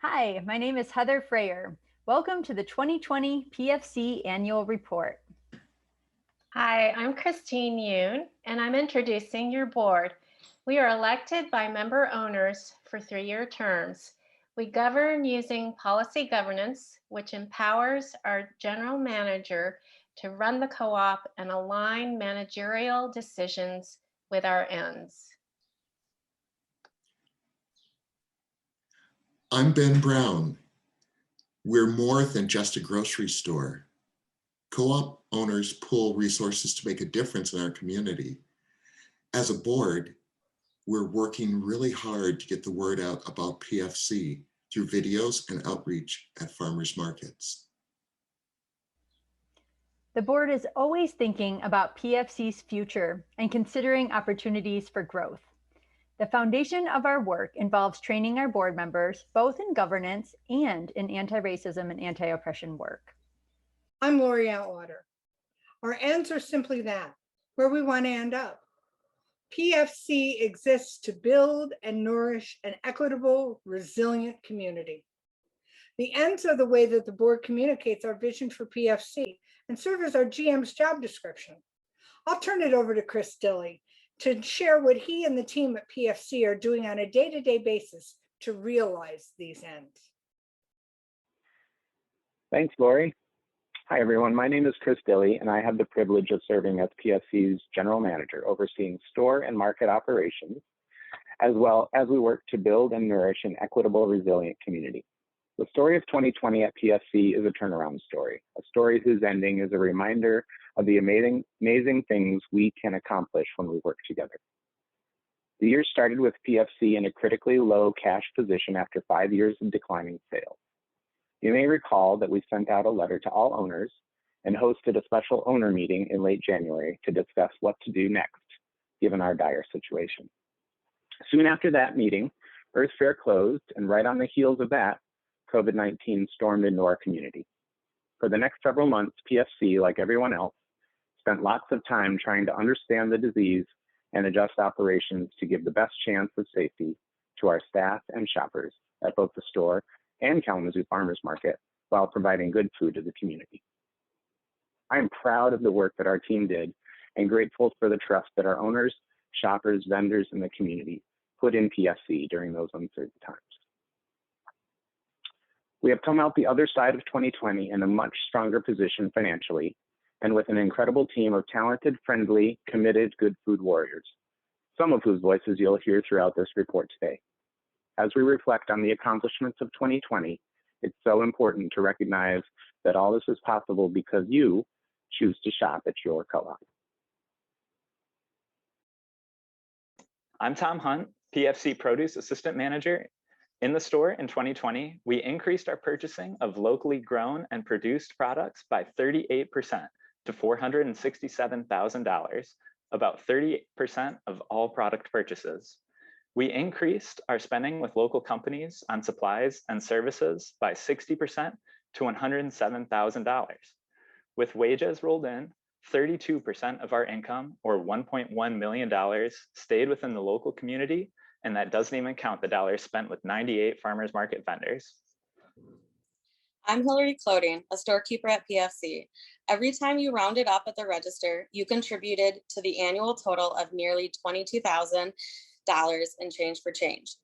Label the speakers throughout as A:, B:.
A: Hi, my name is Heather Freyer. Welcome to the 2020 PFC Annual Report.
B: Hi, I'm Christine Yoon, and I'm introducing your board. We are elected by member owners for 3-year terms. We govern using policy governance, which empowers our general manager to run the co-op and align managerial decisions with our ends.
C: I'm Ben Brown. We're more than just a grocery store. Co-op owners pool resources to make a difference in our community. As a board, we're working really hard to get the word out about PFC through videos and outreach at farmers markets.
A: The board is always thinking about PFC's future and considering opportunities for growth. The foundation of our work involves training our board members, both in governance and in anti-racism and anti-oppression work.
D: I'm Lori Atwater. Our ends are simply that, where we want to end up. PFC exists to build and nourish an equitable, resilient community. The ends are the way that the board communicates our vision for PFC and serve as our GM's job description. I'll turn it over to Chris Dilley to share what he and the team at PFC are doing on a day-to-day basis to realize these ends.
E: Thanks, Lori. Hi, everyone. My name is Chris Dilley, and I have the privilege of serving as PFC's general manager, overseeing store and market operations, as well as we work to build and nourish an equitable, resilient community. The story of 2020 at PFC is a turnaround story, a story whose ending is a reminder of the amazing things we can accomplish when we work together. The year started with PFC in a critically low cash position after 5 years of declining sales. You may recall that we sent out a letter to all owners and hosted a special owner meeting in late January to discuss what to do next, given our dire situation. Soon after that meeting, Earth Fair closed, and right on the heels of that, COVID-19 stormed into our community. For the next several months, PFC, like everyone else, spent lots of time trying to understand the disease and adjust operations to give the best chance of safety to our staff and shoppers at both the store and Kalamazoo Farmers Market while providing good food to the community. I am proud of the work that our team did and grateful for the trust that our owners, shoppers, vendors, and the community put in PFC during those uncertain times. We have come out the other side of 2020 in a much stronger position financially and with an incredible team of talented, friendly, committed, good food warriors, some of whose voices you'll hear throughout this report today. As we reflect on the accomplishments of 2020, it's so important to recognize that all this is possible because you choose to shop at your co-op.
F: I'm Tom Hunt, PFC Produce Assistant Manager. In the store in 2020, we increased our purchasing of locally grown and produced products by 38% to $467,000, about 30% of all product purchases. We increased our spending with local companies on supplies and services by 60% to $107,000. With wages rolled in, 32% of our income, or $1.1 million, stayed within the local community, and that doesn't even count the dollars spent with 98 farmers market vendors.
G: I'm Hillary Clothing, a storekeeper at PFC. Every time you rounded up at the register, you contributed to the annual total of nearly $22,000 in change for change.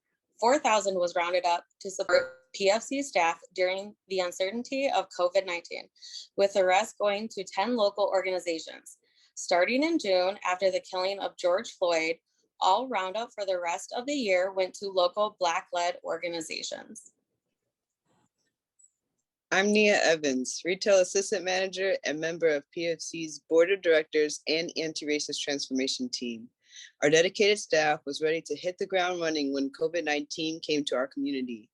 G: $4,000 was rounded up to support PFC staff during the uncertainty of COVID-19, with the rest going to 10 local organizations. Starting in June, after the killing of George Floyd, all roundup for the rest of the year went to local Black-led organizations.
H: I'm Nia Evans, Retail Assistant Manager and member of PFC's Board of Directors and Anti-Racist Transformation Team. Our dedicated staff was ready to hit the ground running when COVID-19 came to our community.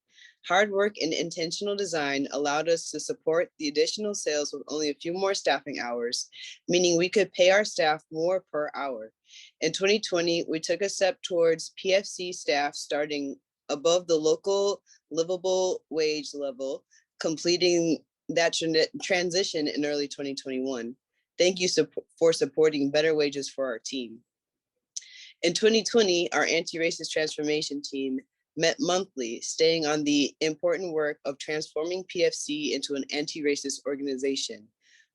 H: Hard work and intentional design allowed us to support the additional sales with only a few more staffing hours, meaning we could pay our staff more per hour. In 2020, we took a step towards PFC staff starting above the local livable wage level, completing that transition in early 2021. Thank you for supporting better wages for our team. In 2020, our anti-racist transformation team met monthly, staying on the important work of transforming PFC into an anti-racist organization.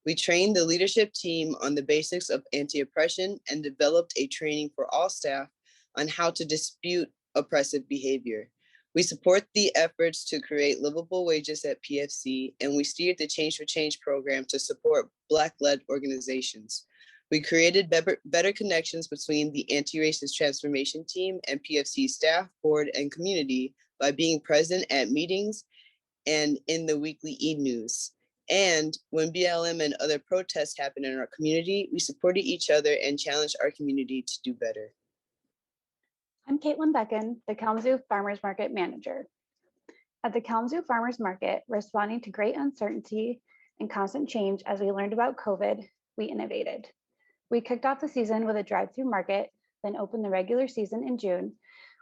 H: We trained the leadership team on the basics of anti-oppression and developed a training for all staff on how to dispute oppressive behavior. We support the efforts to create livable wages at PFC, and we steered the Change for Change program to support Black-led organizations. We created better connections between the anti-racist transformation team and PFC staff, board, and community by being present at meetings and in the weekly e-news. And when BLM and other protests happened in our community, we supported each other and challenged our community to do better.
I: I'm Caitlin Becken, the Kalamazoo Farmers Market Manager. At the Kalamazoo Farmers Market, responding to great uncertainty and constant change as we learned about COVID, we innovated. We kicked off the season with a drive-through market, then opened the regular season in June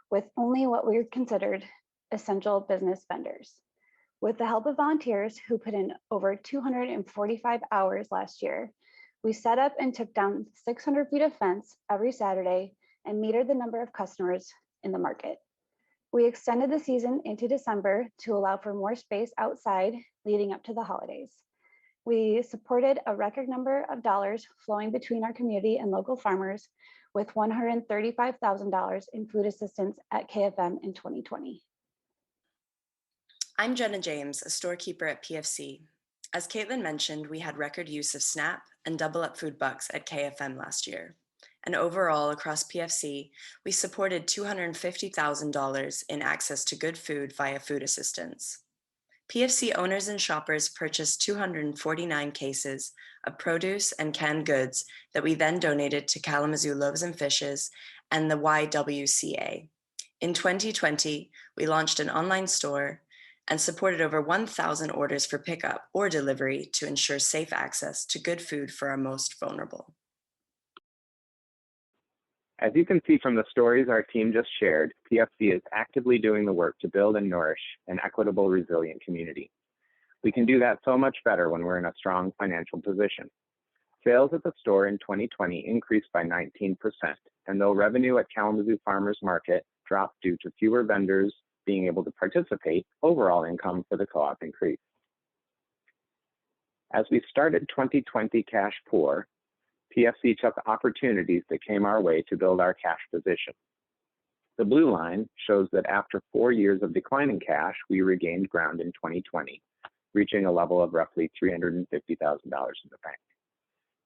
I: with only what we considered essential business vendors. With the help of volunteers who put in over 245 hours last year, we set up and took down 600 feet of fence every Saturday and metered the number of customers in the market. We extended the season into December to allow for more space outside leading up to the holidays. We supported a record number of dollars flowing between our community and local farmers with $135,000 in food assistance at KFM in 2020.
J: I'm Jenna James, a storekeeper at PFC. As Caitlin mentioned, we had record use of SNAP and Double Up Food Bucks at KFM last year. And overall, across PFC, we supported $250,000 in access to good food via food assistance. PFC owners and shoppers purchased 249 cases of produce and canned goods that we then donated to Kalamazoo Loaves and Fishes and the YWCA. In 2020, we launched an online store and supported over 1,000 orders for pickup or delivery to ensure safe access to good food for our most vulnerable.
E: As you can see from the stories our team just shared, PFC is actively doing the work to build and nourish an equitable, resilient community. We can do that so much better when we're in a strong financial position. Sales at the store in 2020 increased by 19%, and though revenue at Kalamazoo Farmers Market dropped due to fewer vendors being able to participate, overall income for the co-op increased. As we started 2020 cash poor, PFC took opportunities that came our way to build our cash position. The blue line shows that after 4 years of declining cash, we regained ground in 2020, reaching a level of roughly $350,000 in the bank.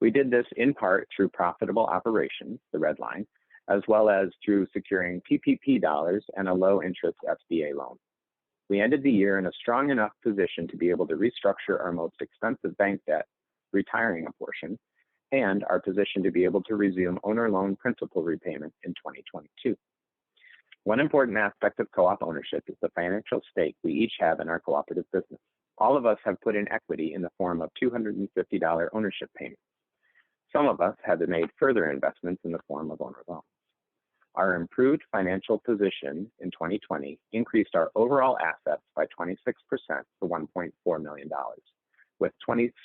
E: We did this in part through profitable operations, the red line, as well as through securing PPP dollars and a low-interest SBA loan. We ended the year in a strong enough position to be able to restructure our most expensive bank debt, retiring a portion, and our position to be able to resume owner loan principal repayment in 2022. One important aspect of co-op ownership is the financial stake we each have in our cooperative business. All of us have put in equity in the form of $250 ownership payments. Some of us had to make further investments in the form of owner loans. Our improved financial position in 2020 increased our overall assets by 26% to $1.4 million. With 27%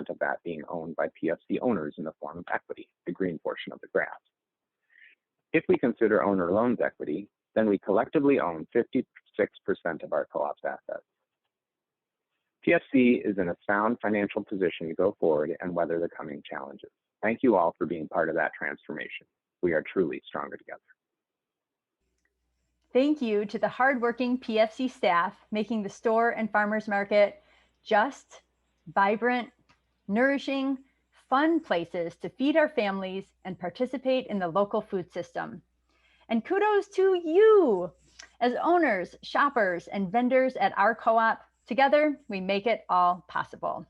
E: of that being owned by PFC owners in the form of equity, the green portion of the graph. If we consider owner loans equity, then we collectively own 56% of our co-op's assets. PFC is in a sound financial position to go forward and weather the coming challenges. Thank you all for being part of that transformation. We are truly stronger together.
A: Thank you to the hardworking PFC staff making the store and farmers market just, vibrant, nourishing, fun places to feed our families and participate in the local food system. And kudos to you as owners, shoppers, and vendors at our co-op. Together, we make it all possible.